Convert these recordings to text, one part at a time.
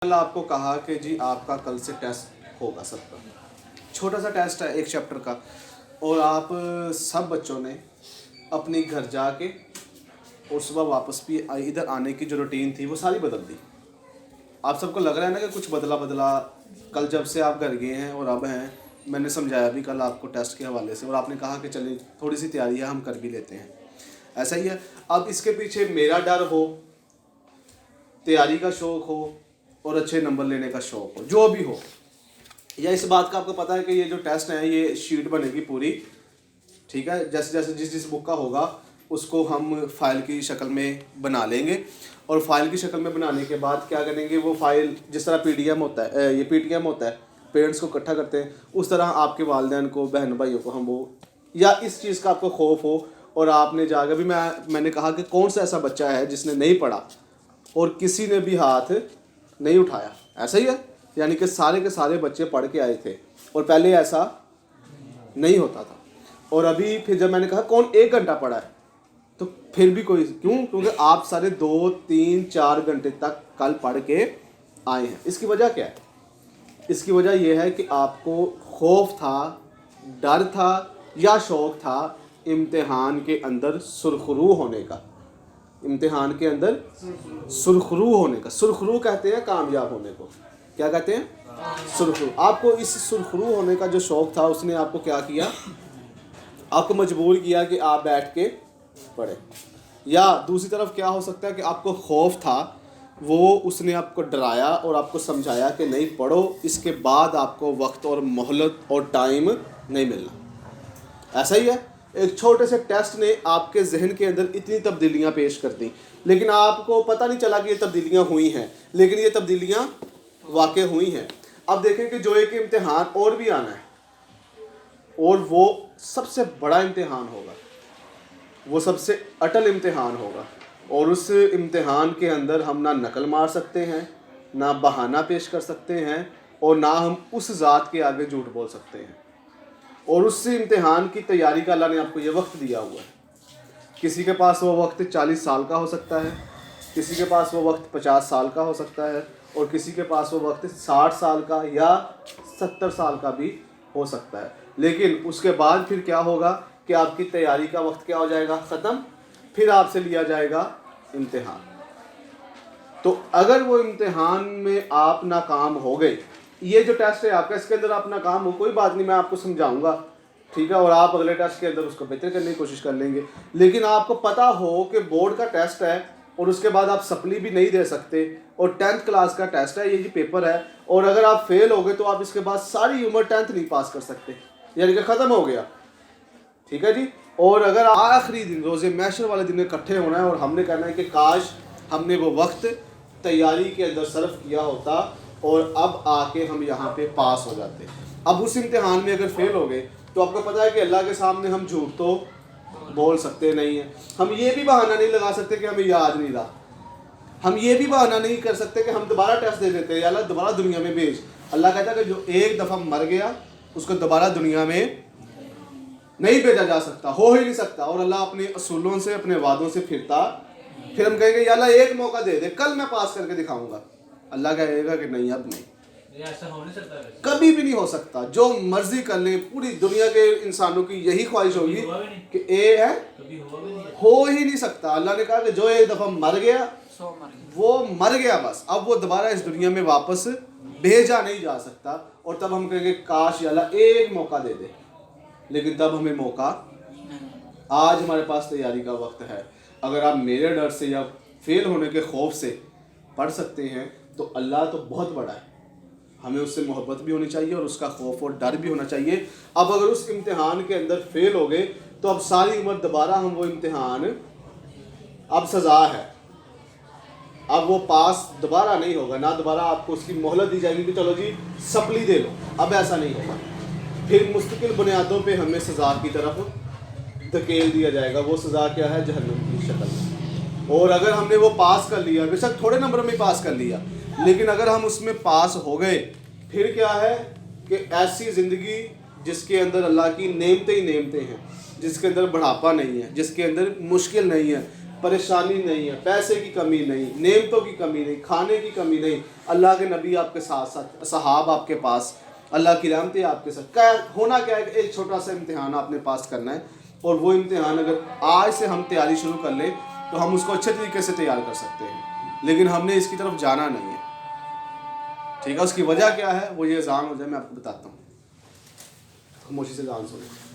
कल आपको कहा कि जी आपका कल से टेस्ट होगा सबका, छोटा सा टेस्ट है एक चैप्टर का, और आप सब बच्चों ने अपनी घर जाके और सुबह वापस भी इधर आने की जो रूटीन थी वो सारी बदल दी। आप सबको लग रहा है ना कि कुछ बदला बदला कल जब से आप घर गए हैं और अब हैं। मैंने समझाया भी कल आपको टेस्ट के हवाले से, और आपने कहा कि चलिए थोड़ी सी तैयारी है हम कर भी लेते हैं। ऐसा ही है। अब इसके पीछे मेरा डर हो, तैयारी का शौक़ हो और अच्छे नंबर लेने का शौक़ हो, जो भी हो, या इस बात का आपको पता है कि ये जो टेस्ट है ये शीट बनेगी पूरी, ठीक है, जैसे जैसे जिस बुक का होगा उसको हम फाइल की शक्ल में बना लेंगे, और फाइल की शक्ल में बनाने के बाद क्या करेंगे, वो फाइल जिस तरह पीटीएम होता है, ये पीटीएम होता है, पेरेंट्स को इकट्ठा करते हैं, उस तरह आपके वालिदैन को, बहन भाइयों को हम वो, या इस चीज़ का आपको खौफ हो और आपने जाकर भी, मैंने कहा कि कौन सा ऐसा बच्चा है जिसने नहीं पढ़ा और किसी ने भी हाथ नहीं उठाया, ऐसा ही है, यानी कि सारे के सारे बच्चे पढ़ के आए थे और पहले ऐसा नहीं होता था। और अभी फिर जब मैंने कहा कौन 1 घंटा पढ़ा है, तो फिर भी कोई, क्योंकि आप सारे 2, 3, 4 घंटे तक कल पढ़ के आए हैं। इसकी वजह क्या है? इसकी वजह यह है कि आपको खौफ था, डर था या शौक़ था इम्तिहान के अंदर सुरखरू होने का। इम्तिहान के अंदर सुरखरू होने का, सुरखरू कहते हैं कामयाब होने को, क्या कहते हैं? सुरखरू। आपको इस सुरखरू होने का जो शौक़ था उसने आपको क्या किया, आपको मजबूर किया कि आप बैठ के पढ़े। या दूसरी तरफ क्या हो सकता है कि आपको खौफ था, वो उसने आपको डराया और आपको समझाया कि नहीं पढ़ो, इसके बाद आपको वक्त और मोहलत और टाइम नहीं मिलना। ऐसा ही है। एक छोटे से टेस्ट ने आपके जहन के अंदर इतनी तब्दीलियां पेश कर दी, लेकिन आपको पता नहीं चला कि ये तब्दीलियां हुई हैं, लेकिन ये तब्दीलियां वाक़ई हुई हैं। अब देखें कि जो एक इम्तिहान और भी आना है, और वो सबसे बड़ा इम्तिहान होगा, वो सबसे अटल इम्तिहान होगा, और उस इम्तिहान के अंदर हम ना नकल मार सकते हैं, ना बहाना पेश कर सकते हैं, और ना हम उस ज़ात के आगे झूठ बोल सकते हैं। और उस इम्तिहान की तैयारी का अल्लाह ने आपको ये वक्त दिया हुआ है। किसी के पास वो वक्त 40 साल का हो सकता है, किसी के पास वो वक्त 50 साल का हो सकता है, और किसी के पास वो वक्त 60 साल का या 70 साल का भी हो सकता है। लेकिन उसके बाद फिर क्या होगा कि आपकी तैयारी का वक्त क्या हो जाएगा, ख़त्म, फिर आपसे लिया जाएगा इम्तिहान। तो अगर वो इम्तिहान में आप नाकाम हो गए, ये जो टेस्ट है आपका, इसके अंदर आप नाकाम हो, कोई बात नहीं, मैं आपको समझाऊंगा, ठीक है, और आप अगले टेस्ट के अंदर उसको बेहतर करने की कोशिश कर लेंगे। लेकिन आपको पता हो कि बोर्ड का टेस्ट है और उसके बाद आप सप्ली भी नहीं दे सकते, और 10th क्लास का टेस्ट है, ये जी पेपर है, और अगर आप फेल हो गए तो आप इसके बाद सारी उम्र 10th नहीं पास कर सकते, यानी कि ख़त्म हो गया, ठीक है जी। और अगर आखिरी दिन रोज़े महशर वाले दिन इकट्ठे होना है और हमने कहना है कि काश हमने वो वक्त तैयारी के अंदर सर्फ किया होता और अब आके हम यहाँ पे पास हो जाते। अब उस इम्तिहान में अगर फेल हो गए तो आपको पता है कि अल्लाह के सामने हम झूठ तो बोल सकते नहीं हैं, हम ये भी बहाना नहीं लगा सकते कि हमें याद नहीं रहा, हम ये भी बहाना नहीं कर सकते कि हम दोबारा टेस्ट दे देते हैं, या अल्लाह दोबारा दुनिया में भेज। अल्लाह कहता है कि जो एक दफ़ा मर गया उसको दोबारा दुनिया में नहीं भेजा जा सकता, हो ही नहीं सकता। और अल्लाह अपने असूलों से, अपने वादों से फिरता, फिर हम कहेंगे या अल्लाह एक मौका दे दे, कल मैं पास करके दिखाऊंगा। अल्लाह कहेगा कि नहीं, अब नहीं, ऐसा हो नहीं सकता, कभी भी नहीं हो सकता। जो मर्जी कर ले, पूरी दुनिया के इंसानों की यही ख्वाहिश होगी कि ए है, हो ही नहीं सकता। अल्लाह ने कहा कि जो एक दफ़ा मर गया वो मर गया, बस, अब वो दोबारा इस दुनिया में वापस भेजा नहीं जा सकता। और तब हम कहेंगे काश या अल्लाह एक मौका दे दे, लेकिन तब हमें मौका, आज हमारे पास तैयारी का वक्त है। अगर आप मेरे डर से या फेल होने के खौफ से पढ़ सकते हैं तो अल्लाह तो बहुत बड़ा है, हमें उससे मोहब्बत भी होनी चाहिए और उसका खौफ और डर भी होना चाहिए। अब अगर उस इम्तिहान के अंदर फेल हो गए तो अब सारी उम्र दोबारा हम वो इम्तिहान, अब सज़ा है, अब वो पास दोबारा नहीं होगा, ना दोबारा आपको उसकी मोहलत दी जाएगी कि चलो जी सप्ली दे लो, अब ऐसा नहीं होगा। फिर मुस्तकिल बुनियादों पे हमें सज़ा की तरफ धकेल दिया जाएगा। वो सज़ा क्या है? जहन्नम की शक्ल में। और अगर हमने वो पास कर लिया, बेशक थोड़े नंबर में पास कर लिया, लेकिन अगर हम उसमें पास हो गए, फिर क्या है कि ऐसी ज़िंदगी जिसके अंदर अल्लाह की नेमतें ही नेमतें हैं, जिसके अंदर बढ़ापा नहीं है, जिसके अंदर मुश्किल नहीं है, پریشانی نہیں ہے، پیسے کی کمی نہیں، نعمتوں کی کمی نہیں، کھانے کی کمی نہیں، اللہ کے نبی آپ کے ساتھ ساتھ، صحاب آپ کے پاس، اللہ کی رحمتیں آپ کے ساتھ، کیا ہونا کیا ہے کہ ایک چھوٹا سا امتحان آپ نے پاس کرنا ہے، اور وہ امتحان اگر آج سے ہم تیاری شروع کر لیں تو ہم اس کو اچھے طریقے سے تیار کر سکتے ہیں، لیکن ہم نے اس کی طرف جانا نہیں ہے. ٹھیک ہے، اس کی وجہ کیا ہے؟ وہ یہ اذان ہو جائے، میں آپ کو بتاتا ہوں. خاموشی سے اذان سنیں.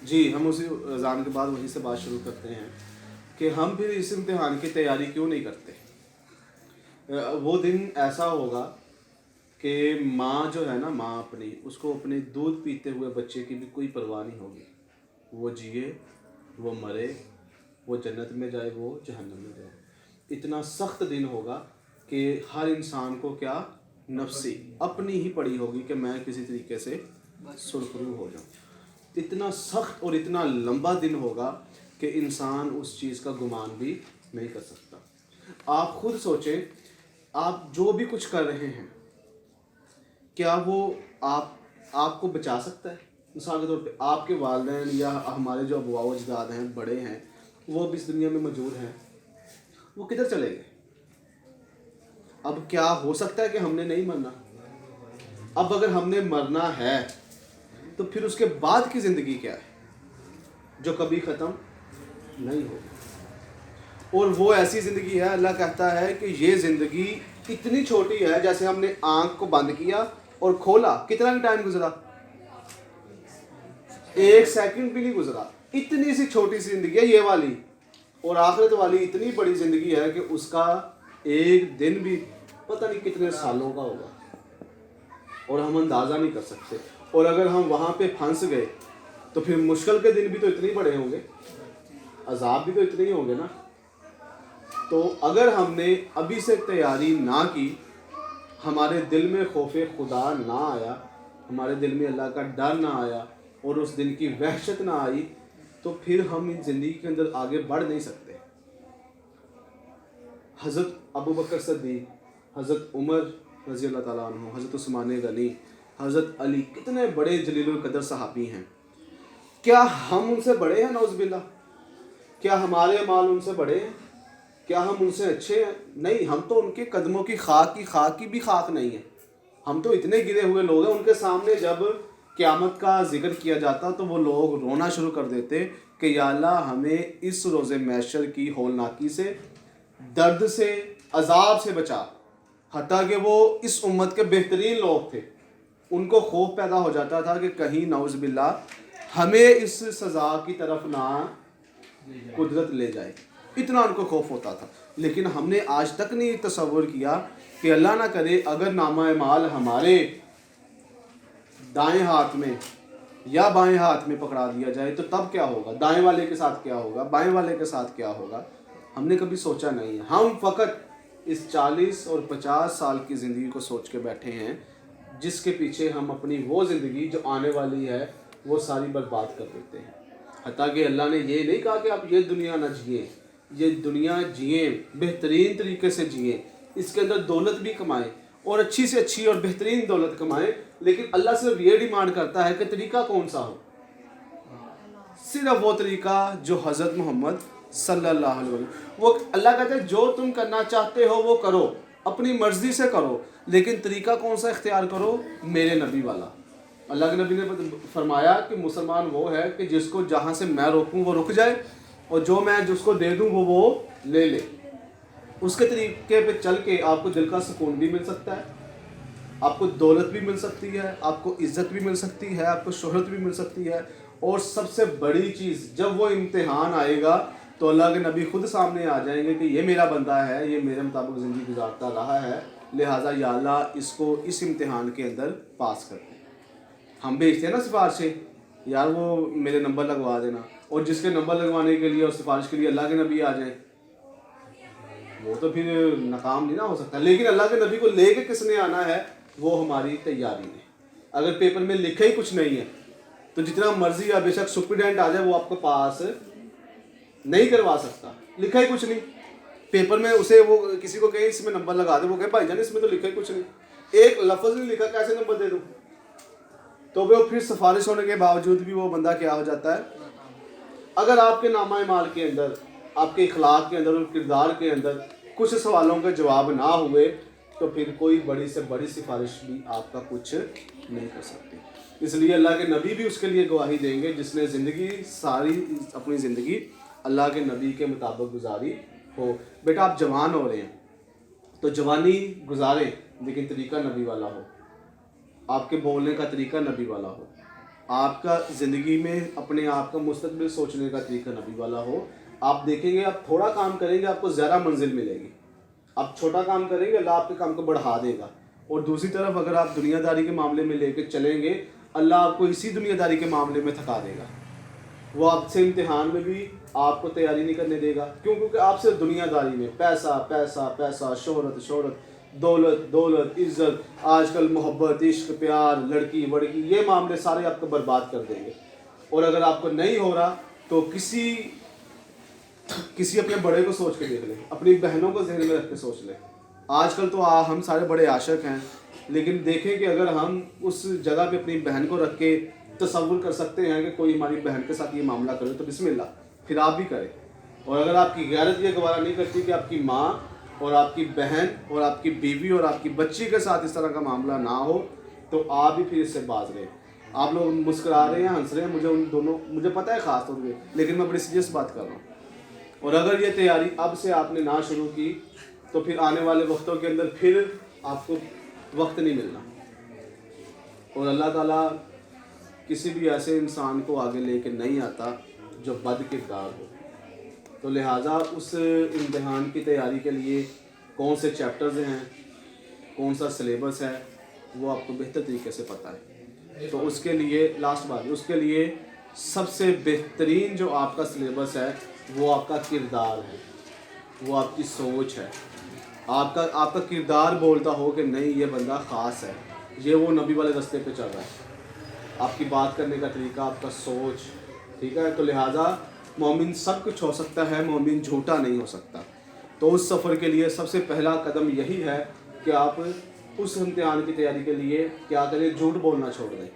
جی، ہم اسی اذان کے بعد وہیں سے بات شروع کرتے ہیں کہ ہم پھر اس امتحان کی تیاری کیوں نہیں کرتے. وہ دن ایسا ہوگا کہ ماں جو ہے نا، ماں اپنی، اس کو اپنے دودھ پیتے ہوئے بچے کی بھی کوئی پرواہ نہیں ہوگی. وہ جیے، وہ مرے، وہ جنت میں جائے، وہ جہنم میں جائے. اتنا سخت دن ہوگا کہ ہر انسان کو کیا، نفسی اپنی ہی پڑی ہوگی کہ میں کسی طریقے سے سرخرو ہو جاؤں. اتنا سخت اور اتنا لمبا دن ہوگا کہ انسان اس چیز کا گمان بھی نہیں کر سکتا. آپ خود سوچیں، آپ جو بھی کچھ کر رہے ہیں، کیا وہ آپ کو بچا سکتا ہے؟ مثال کے طور پہ آپ کے والدین یا ہمارے جو ابوا و اجداد ہیں، بڑے ہیں، وہ اب اس دنیا میں موجود ہیں، وہ کدھر چلے گئے؟ اب کیا ہو سکتا ہے کہ ہم نے نہیں مرنا؟ اب اگر ہم نے مرنا ہے تو پھر اس کے بعد کی زندگی کیا ہے جو کبھی ختم نہیں ہوگی. اور وہ ایسی زندگی ہے، اللہ کہتا ہے کہ یہ زندگی اتنی چھوٹی ہے، جیسے ہم نے آنکھ کو بند کیا اور کھولا، کتنا ٹائم گزرا؟ 1 سیکنڈ بھی نہیں گزرا. اتنی سی چھوٹی سی زندگی ہے یہ والی. اور آخرت والی اتنی بڑی زندگی ہے کہ اس کا ایک دن بھی پتہ نہیں کتنے سالوں کا ہوگا، اور ہم اندازہ نہیں کر سکتے. اور اگر ہم وہاں پہ پھنس گئے تو پھر مشکل کے دن بھی تو اتنے بڑے ہوں گے، عذاب بھی تو اتنے ہی ہوں گے نا. تو اگر ہم نے ابھی سے تیاری نہ کی، ہمارے دل میں خوف خدا نہ آیا، ہمارے دل میں اللہ کا ڈر نہ آیا، اور اس دن کی وحشت نہ آئی، تو پھر ہم ان زندگی کے اندر آگے بڑھ نہیں سکتے. حضرت ابوبکر صدیق، حضرت عمر رضی اللہ تعالیٰ عنہ، حضرت عثمان غنی، حضرت علی، کتنے بڑے جلیل القدر صحابی ہیں. کیا ہم ان سے بڑے ہیں؟ نعوذ باللہ. کیا ہمارے اعمال ان سے بڑے ہیں؟ کیا ہم ان سے اچھے ہیں؟ نہیں. ہم تو ان کے قدموں کی خاک کی بھی خاک نہیں ہیں. ہم تو اتنے گرے ہوئے لوگ ہیں، ان کے سامنے جب قیامت کا ذکر کیا جاتا تو وہ لوگ رونا شروع کر دیتے کہ یا اللہ ہمیں اس روز محشر کی ہولناکی سے، درد سے، عذاب سے بچا. حتیٰ کہ وہ اس امت کے بہترین لوگ تھے، ان کو خوف پیدا ہو جاتا تھا کہ کہیں نعوذ باللہ ہمیں اس سزا کی طرف نہ قدرت لے جائے. اتنا ان کو خوف ہوتا تھا. لیکن ہم نے آج تک نہیں تصور کیا کہ اللہ نہ کرے اگر نامہ اعمال ہمارے دائیں ہاتھ میں یا بائیں ہاتھ میں پکڑا دیا جائے تو تب کیا ہوگا؟ دائیں والے کے ساتھ کیا ہوگا؟ بائیں والے کے ساتھ کیا ہوگا؟ ہم نے کبھی سوچا نہیں ہے. ہم فقط اس 40 اور 50 سال کی زندگی کو سوچ کے بیٹھے ہیں، جس کے پیچھے ہم اپنی وہ زندگی جو آنے والی ہے وہ ساری برباد کر دیتے ہیں. حتیٰ کہ اللہ نے یہ نہیں کہا کہ آپ یہ دنیا نہ جئیں، یہ دنیا جئیں، بہترین طریقے سے جئیں، اس کے اندر دولت بھی کمائیں، اور اچھی سے اچھی اور بہترین دولت کمائیں. لیکن اللہ صرف یہ ڈیمانڈ کرتا ہے کہ طریقہ کون سا ہو؟ صرف وہ طریقہ جو حضرت محمد صلی اللہ علیہ وسلم. وہ اللہ کہتا ہے جو تم کرنا چاہتے ہو وہ کرو، اپنی مرضی سے کرو، لیکن طریقہ کون سا اختیار کرو؟ میرے نبی والا. اللہ کے نبی نے فرمایا کہ مسلمان وہ ہے کہ جس کو جہاں سے میں روکوں وہ رک جائے، اور جو میں جس کو دے دوں وہ لے لے. اس کے طریقے پہ چل کے آپ کو دل کا سکون بھی مل سکتا ہے، آپ کو دولت بھی مل سکتی ہے، آپ کو عزت بھی مل سکتی ہے، آپ کو شہرت بھی مل سکتی ہے. اور سب سے بڑی چیز، جب وہ امتحان آئے گا تو اللہ کے نبی خود سامنے آ جائیں گے کہ یہ میرا بندہ ہے، یہ میرے مطابق زندگی گزارتا رہا ہے، لہٰذا یا اللہ اس کو اس امتحان کے اندر پاس کر دیں. ہم بھیجتے ہیں نا سفارشیں، یار وہ میرے نمبر لگوا دینا، اور جس کے نمبر لگوانے کے لیے اور سفارش کے لیے اللہ کے نبی آ جائیں وہ تو پھر ناکام نہیں نہ ہو سکتا. لیکن اللہ کے نبی کو لے کے کس نے آنا ہے وہ ہماری تیاری ہے. اگر پیپر میں لکھا ہی کچھ نہیں ہے تو جتنا مرضی یا بے شک سپرڈینٹ آ جائے وہ آپ کو پاس نہیں کروا سکتا. لکھا ہی کچھ نہیں پیپر میں, اسے وہ کسی کو کہیں اس میں نمبر لگا دے, وہ کہے بھائی جان اس میں تو لکھا ہی کچھ نہیں, ایک لفظ نہیں لکھا کیسے نمبر دے دوں. تو وہ پھر سفارش ہونے کے باوجود بھی وہ بندہ کیا ہو جاتا ہے. اگر آپ کے نامہ اعمال کے اندر, آپ کے اخلاق کے اندر اور کردار کے اندر کچھ سوالوں کے جواب نہ ہوئے تو پھر کوئی بڑی سے بڑی سفارش بھی آپ کا کچھ نہیں کر سکتی. اس لیے اللہ کے نبی بھی اس کے لیے گواہی دیں گے جس نے زندگی ساری اپنی زندگی اللہ کے نبی کے مطابق گزاری ہو. بیٹا آپ جوان ہو رہے ہیں تو جوانی گزاریں لیکن طریقہ نبی والا ہو, آپ کے بولنے کا طریقہ نبی والا ہو, آپ کا زندگی میں اپنے آپ کا مستقبل سوچنے کا طریقہ نبی والا ہو. آپ دیکھیں گے آپ تھوڑا کام کریں گے آپ کو زیادہ منزل ملے گی, آپ چھوٹا کام کریں گے اللہ آپ کے کام کو بڑھا دے گا. اور دوسری طرف اگر آپ دنیا داری کے معاملے میں لے کے چلیں گے اللہ آپ کو اسی دنیا داری کے معاملے میں تھکا دے گا. وہ آپ سے امتحان میں بھی آپ کو تیاری نہیں کرنے دے گا. کیوں؟ کیونکہ آپ سے دنیا داری میں پیسہ پیسہ پیسہ, شہرت شہرت, دولت دولت, عزت, آج کل محبت, عشق, پیار, لڑکی وڑکی, یہ معاملے سارے آپ کو برباد کر دیں گے. اور اگر آپ کو نہیں ہو رہا تو کسی اپنے بڑے کو سوچ کے دیکھ لیں, اپنی بہنوں کو ذہن میں رکھ کے سوچ لیں. آج کل تو ہم سارے بڑے عاشق ہیں لیکن دیکھیں کہ اگر ہم اس جگہ پہ اپنی بہن کو رکھ کے تصور کر سکتے ہیں کہ کوئی ہماری بہن کے ساتھ یہ معاملہ کرے تو بسم اللہ, پھر آپ بھی کریں. اور اگر آپ کی غیرت یہ گوارا نہیں کرتی کہ آپ کی ماں اور آپ کی بہن اور آپ کی بیوی اور آپ کی بچی کے ساتھ اس طرح کا معاملہ نہ ہو تو آپ بھی پھر اس سے باز رہے. آپ لوگ مسکرا رہے ہیں, ہنس رہے ہیں, مجھے پتہ ہے خاص طور پہ, لیکن میں بڑی سیریس بات کر رہا ہوں. اور اگر یہ تیاری اب سے آپ نے نہ شروع کی تو پھر آنے والے وقتوں کے اندر پھر آپ کو وقت نہیں ملنا. اور اللہ تعالیٰ کسی بھی ایسے انسان کو آگے لے کے نہیں آتا جو بد کردار ہو. تو لہٰذا اس امتحان کی تیاری کے لیے کون سے چیپٹرز ہیں, کون سا سلیبس ہے, وہ آپ کو بہتر طریقے سے پتہ ہے. تو اس کے لیے لاسٹ بات, اس کے لیے سب سے بہترین جو آپ کا سلیبس ہے وہ آپ کا کردار ہے, وہ آپ کی سوچ ہے. آپ کا کردار بولتا ہو کہ نہیں یہ بندہ خاص ہے, یہ وہ نبی والے راستے پہ چل رہا ہے. آپ کی بات کرنے کا طریقہ, آپ کا سوچ, ٹھیک ہے. تو لہٰذا مومن سب کچھ ہو سکتا ہے, مومن جھوٹا نہیں ہو سکتا. تو اس سفر کے لیے سب سے پہلا قدم یہی ہے کہ آپ اس امتحان کی تیاری کے لیے کیا کریں, جھوٹ بولنا چھوڑ دیں.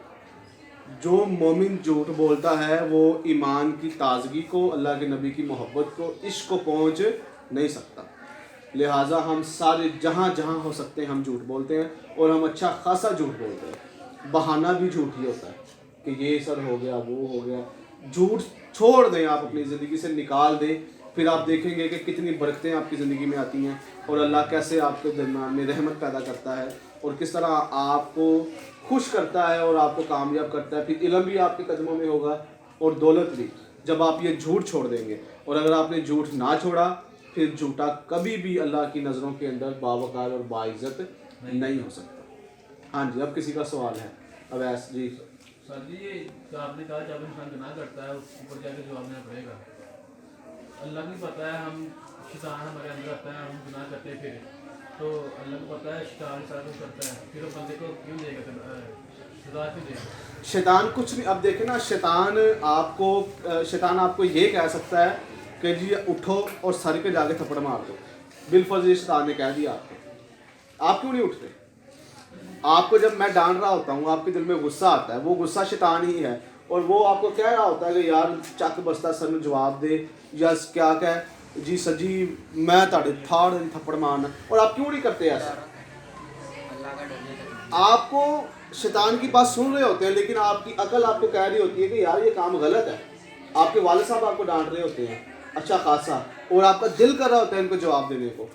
جو مومن جھوٹ بولتا ہے وہ ایمان کی تازگی کو, اللہ کے نبی کی محبت کو, عشق کو پہنچ نہیں سکتا. لہٰذا ہم سارے جہاں جہاں ہو سکتے ہیں ہم جھوٹ بولتے ہیں, اور ہم اچھا خاصا جھوٹ بولتے ہیں. بہانہ بھی جھوٹ ہی ہوتا ہے کہ یہ سر ہو گیا, وہ ہو گیا. جھوٹ چھوڑ دیں, آپ اپنی زندگی سے نکال دیں, پھر آپ دیکھیں گے کہ کتنی برکتیں آپ کی زندگی میں آتی ہیں اور اللہ کیسے آپ کے درمیان میں رحمت پیدا کرتا ہے اور کس طرح آپ کو خوش کرتا ہے اور آپ کو کامیاب کرتا ہے. پھر علم بھی آپ کے قدموں میں ہوگا اور دولت بھی, جب آپ یہ جھوٹ چھوڑ دیں گے. اور اگر آپ نے جھوٹ نہ چھوڑا پھر جھوٹا کبھی بھی اللہ کی نظروں کے اندر باوقار اور باعزت نہیں ہو سکتا. ہاں جی, اب کسی کا سوال ہے؟ اب ایس جی سر جی, یہ آپ نے کہا جب انسان گناہ کرتا ہے اس اوپر جا کے جواب دینا پڑے گا. اللہ کو پتہ ہے ہم شیطان ہمارے اندر آتا ہے, ہم گناہ کرتے ہیں, پھر تو اللہ کو پتہ ہے شیطان سارا کچھ کرتا ہے, پھر وہ بندے کو کیوں دے گا سزا, کیوں دے گا؟ شیطان کچھ نہیں. اب دیکھیں نا, شیطان آپ کو یہ کہہ سکتا ہے کہ جی اٹھو اور سر کے جا کے تھپڑ مار دو. بالفرض یہ شیطان نے کہہ دیا آپ کو, آپ کیوں نہیں اٹھتے؟ آپ کو جب میں ڈانٹ رہا ہوتا ہوں آپ کے دل میں غصہ آتا ہے, وہ غصہ شیطان ہی ہے, اور وہ آپ کو کہہ رہا ہوتا ہے کہ یار چک بستہ سر میں جواب دے, یا کیا کہہ جی سر جی میں تاڑے تھاڑ تھپڑ مارنا, اور آپ کیوں نہیں کرتے ایسا؟ آپ کو شیطان کی بات سن رہے ہوتے ہیں لیکن آپ کی عقل آپ کو کہہ رہی ہوتی ہے کہ یار یہ کام غلط ہے. آپ کے والد صاحب آپ کو ڈانٹ رہے ہوتے ہیں اچھا خاصا, اور آپ کا دل کر رہا ہوتا ہے ان کو جواب دینے کو,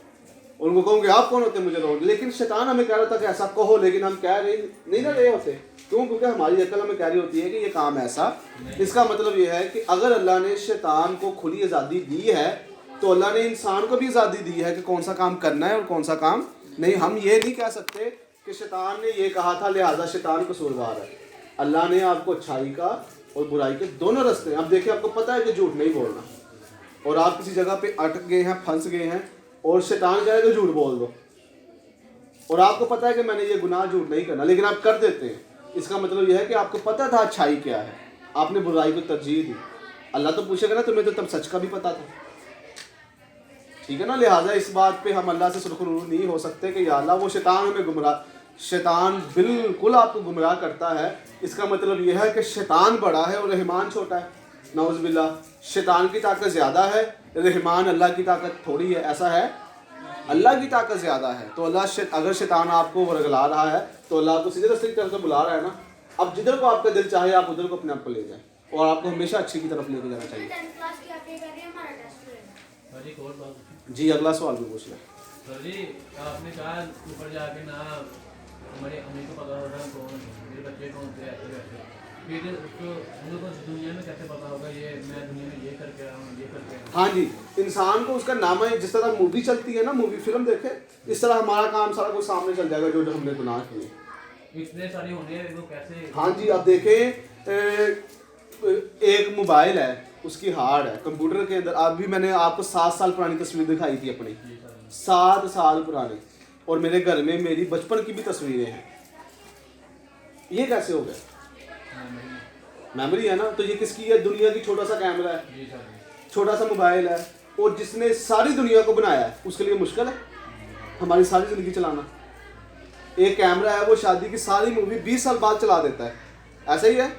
ان کو کہوں گے آپ کون ہوتے ہیں مجھے روک, لیکن شیطان ہمیں کہہ رہا تھا کہ ایسا کہو, لیکن ہم کہہ رہے نہیں نہ رہے ہوتے. کیوں؟ کیونکہ ہماری عقل ہمیں کہہ رہی ہوتی ہے کہ یہ کام ایسا. اس کا مطلب یہ ہے کہ اگر اللہ نے شیطان کو کھلی آزادی دی ہے تو اللہ نے انسان کو بھی آزادی دی ہے کہ کون سا کام کرنا ہے اور کون سا کام نہیں. ہم یہ نہیں کہہ سکتے کہ شیطان نے یہ کہا تھا لہٰذا شیطان قصوروار ہے. اللہ نے آپ کو اچھائی کا और बुराई के दोनों रास्ते हैं। अब देखिए, आपको पता है कि झूठ नहीं बोलना, और आप किसी जगह पे अटक गए हैं, फंस गए हैं, और शैतान कहे कि झूठ बोल दो, और आपको पता है कि मैंने ये गुनाह झूठ नहीं करना, लेकिन आप कर देते हैं। इसका मतलब यह है कि आपको पता था अच्छाई क्या है, आपने बुराई को तरजीह दी। अल्लाह तो पूछेगा ना, तुम्हें तो तब सच का भी पता था, ठीक है ना। लिहाजा इस बात पे हम अल्लाह से सुरखरू नहीं हो सकते कि या अल्लाह वो शैतान हमें गुमराह, शैतान बिल्कुल आपको गुमराह करता है। इसका मतलब यह है कि शैतान बड़ा है और रहमान छोटा है। नाउज़ुबिल्लाह, शैतान की ताकत ज़्यादा है, रहमान अल्लाह की ताकत थोड़ी है, ऐसा है। अल्लाह की ताकत ज़्यादा है, तो अगर शैतान आपको वरगला रहा है तो अल्लाह आपको सीधे रास्ते की तरफ से बुला रहा है ना। अब जिधर को आपका दिल चाहे आप उधर को अपने आप को ले जाए, और आपको हमेशा अच्छी की तरफ लेके जाना चाहिए। सर जी एक और बात पूछी। जी, अगला सवाल भी पूछ लें। सर जी आपने कहा ऊपर जाके ना हमारी अम्मी को पता होगा कौन मेरे बच्चे कौन से ऐसे वैसे, फिर उसको हम लोग को दुनिया में कैसे पता होगा ये मैं दुनिया में ये करके आया हूँ, ये करके आया हूँ। हाँ जी, इंसान को उसका नाम है, जिस तरह मूवी चलती है ना, मूवी फिल्म देखे, इस तरह हमारा काम सारा कुछ सामने चल जाएगा, जो जो हमने गुनाह किए। इतने सारे होने हैं वो कैसे। हाँ जी, अब देखें, एक मोबाइल है, उसकी हार्ड है कंप्यूटर के अंदर। अभी मैंने आपको 7 साल पुरानी तस्वीर दिखाई थी अपनी, 7 साल पुरानी, और मेरे घर में मेरी बचपन की भी तस्वीरें हैं। ये कैसे हो गया? मेमोरी है ना। तो ये किसकी है? दुनिया की। छोटा सा कैमरा है, छोटा सा मोबाइल है, और जिसने सारी दुनिया को बनाया है उसके लिए मुश्किल है हमारी सारी ज़िंदगी चलाना। एक कैमरा है, वो शादी की सारी मूवी 20 साल बाद चला देता है। ऐसा ही है,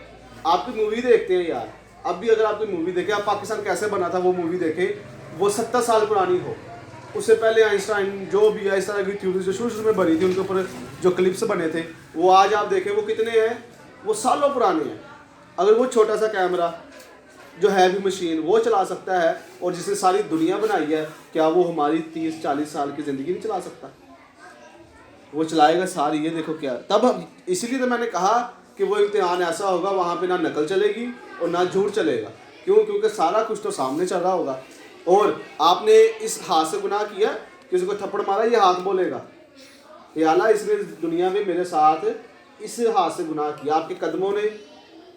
आपकी मूवी देखते हैं यार, अब भी अगर आपकी मूवी देखें, आप पाकिस्तान कैसे बना था वो मूवी देखें, वो 70 साल पुरानी हो, उससे पहले आइंस्टाइन जो भी है, इस तरह की थ्योरी जो शुरू शुरू में बनी थी, उनके ऊपर जो क्लिप्स बने थे, वो आज आप देखें वो कितने हैं, वो सालों पुराने हैं। अगर वो छोटा सा कैमरा जो है भी मशीन वो चला सकता है, और जिसने सारी दुनिया बनाई है, क्या वो हमारी 30-40 साल की ज़िंदगी नहीं चला सकता? वो चलाएगा सारी। ये देखो क्या, तब इसीलिए तो मैंने कहा कि वो इम्तिहान ऐसा होगा, वहाँ पे ना नकल चलेगी और ना झूठ चलेगा। क्यों? क्योंकि सारा कुछ तो सामने चल रहा होगा। और आपने इस हाथ से गुनाह किया, किसी को थप्पड़ मारा, ये हाथ बोलेगा कि अल्लाह इसने दुनिया में मेरे साथ इस हाथ से गुनाह किया। आपके कदमों ने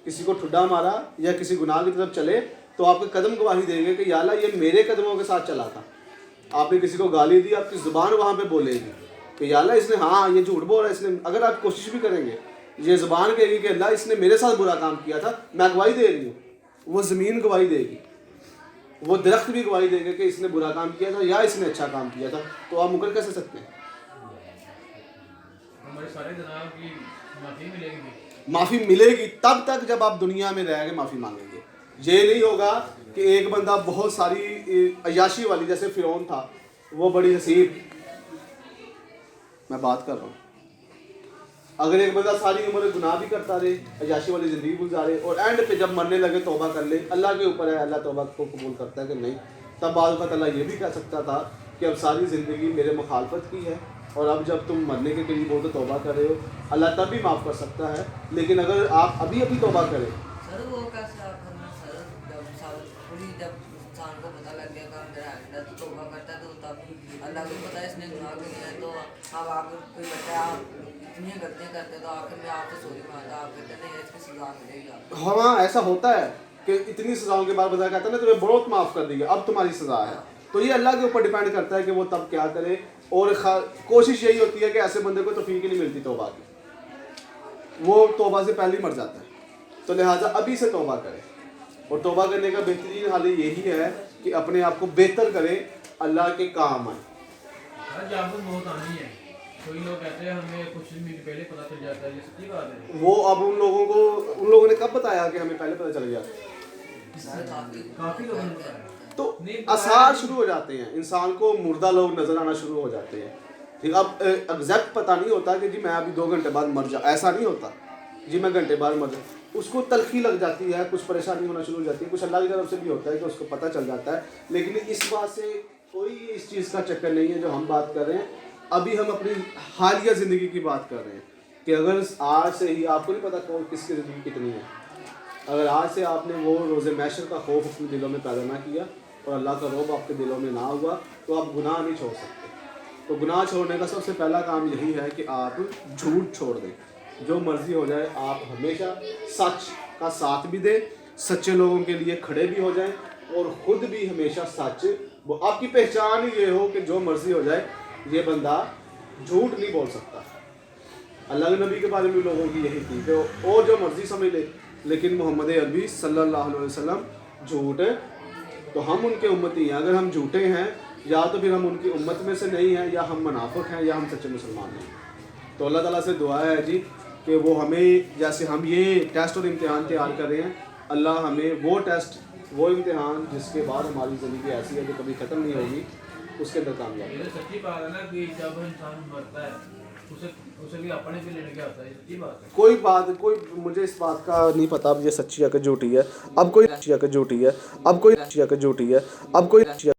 किसी को ठुड्डा मारा या किसी गुनाह की तरफ चले, तो आपके कदम गवाही देंगे कि या अल्लाह ये मेरे कदमों के साथ चला था। आपने किसी को गाली दी, आपकी ज़ुबान वहाँ पे बोलेगी कि या अल्लाह इसने, हाँ ये झूठ बोल रहा है इसने। अगर आप कोशिश भी करेंगे, ये ज़ुबान कहेगी कि अल्लाह इसने मेरे साथ बुरा काम किया था, मैं गवाही दे रही हूँ। वो ज़मीन गवाही देगी, वो दरख्त भी गवाही देंगे कि इसने बुरा काम किया था या इसने अच्छा काम किया था। तो आप मुकर कैसे सकते हैं? हमारे सारे गुनाहों की माफ़ी मिलेगी। माफ़ी मिलेगी तब तक जब आप दुनिया में रह के माफ़ी मांगेंगे। ये नहीं होगा कि एक बंदा बहुत सारी अयाशी वाली, जैसे फिरौन था, वो बड़ी हसीब, मैं बात कर रहा हूँ, अगर एक बंदा सारी उम्र गुनाह भी करता रहे, अयाशी वाली ज़िंदगी गुजारे, और एंड पे जब मरने लगे तौबा कर ले, अल्लाह के ऊपर है, अल्लाह तौबा को कबूल करता है कि नहीं। तब बाद वक्त अल्लाह ये भी कह सकता था कि अब सारी ज़िंदगी मेरे मुखालफत की है, और अब जब तुम मरने के करीब हो तो तौबा कर रहे हो, अल्लाह तब भी माफ़ कर सकता है। लेकिन अगर आप अभी अभी तौबा करें, सर वो कैसे आप करना सर, जब इंसान को पता लग गया काम मेरा है तो तौबा करता है, तो तब अल्लाह को पता है इसने गुनाह किया है, तो अब आकर कोई बच्चा आप इतनी गलतियाँ करते तो आखिर में आपसे सॉरी मांगता, आप कहते नहीं इसकी सजा मिलेगी आपको। हाँ ऐसा होता है कि इतनी सजाओं के बाद बता कहता है ना तुम्हें बहुत माफ़ कर दिया, अब तुम्हारी सज़ा है। तो ये अल्लाह के ऊपर डिपेंड करता है कि वो तब क्या करे, और कोशिश यही होती है कि ऐसे बंदे को तौफीक ही नहीं मिलती तौबा की, वो तौबा से पहले ही मर जाता है। तो लिहाजा अभी से तौबा करें, और तौबा करने का बेहतरीन हाल यही है कि अपने आप को बेहतर करें, अल्लाह के काम आए। जब मौत आनी है, कोई लोग कहते हैं हमें कुछ मिनट पहले पता चल जाता है, ये सच्ची बात है? वो अब उन लोगों ने कब बताया कि हमें पहले पता चल गया? काफ़ी लोगों ने बताया। तो आसार शुरू हो जाते हैं, इंसान को मुर्दा लोग नज़र आना शुरू हो जाते हैं। ठीक, अब एग्जैक्ट पता नहीं होता कि जी मैं अभी 2 घंटे बाद मर जाऊँ, ऐसा नहीं होता जी मैं घंटे बाद मर जाऊँ। उसको तलखी लग जाती है, कुछ परेशानी होना शुरू हो जाती है, कुछ अल्लाह की तरफ से भी होता है कि उसको पता चल जाता है। लेकिन इस बात से कोई इस चीज़ का चक्कर नहीं है जो हम बात कर रहे हैं। अभी हम अपनी हालिया ज़िंदगी की बात कर रहे हैं कि अगर आज से ही, आपको नहीं पता कौन किसकी ज़िंदगी कितनी है, अगर आज से आपने वो रोज़े महशर का खौफ अपने दिलों में पैदा ना किया और अल्लाह का रौब आपके दिलों में ना हुआ, तो आप गुनाह नहीं छोड़ सकते। तो गुनाह छोड़ने का सबसे पहला काम यही है कि आप झूठ छोड़ दें। जो मर्ज़ी हो जाए, आप हमेशा सच का साथ भी दे, सच्चे लोगों के लिए खड़े भी हो जाएं और ख़ुद भी हमेशा सच, वो आपकी पहचान ही ये हो कि जो मर्ज़ी हो जाए ये बंदा झूठ नहीं बोल सकता। अल्लाह के नबी के बारे में लोगों की यही थी कि वो जो मर्ज़ी समझ ले, लेकिन मोहम्मद अरबी सल्लल्लाहु अलैहि वसल्लम झूठ है। तो हम उनके उम्मती हैं। अगर हम झूठे हैं या तो फिर हम उनकी उम्मत में से नहीं हैं, या हम मुनाफिक हैं, या हम सच्चे मुसलमान हैं। तो अल्लाह ताला से दुआ है जी कि वो हमें, जैसे हम ये टेस्ट और इम्तिहान तैयार कर रहे हैं, अल्लाह हमें वो टेस्ट, वो इम्तिहान जिसके बाद हमारी ज़िंदगी ऐसी है जो कभी ख़त्म नहीं होगी, उसके अंदर कामयाब ये तो सच्ची बात है ना कि जब इंसान मरता है उसे भी अपने भी लेने का होता है, सच्ची बात है। कोई मुझे इस बात का नहीं पता अब ये सच्ची है कि झूठी है, अब कोई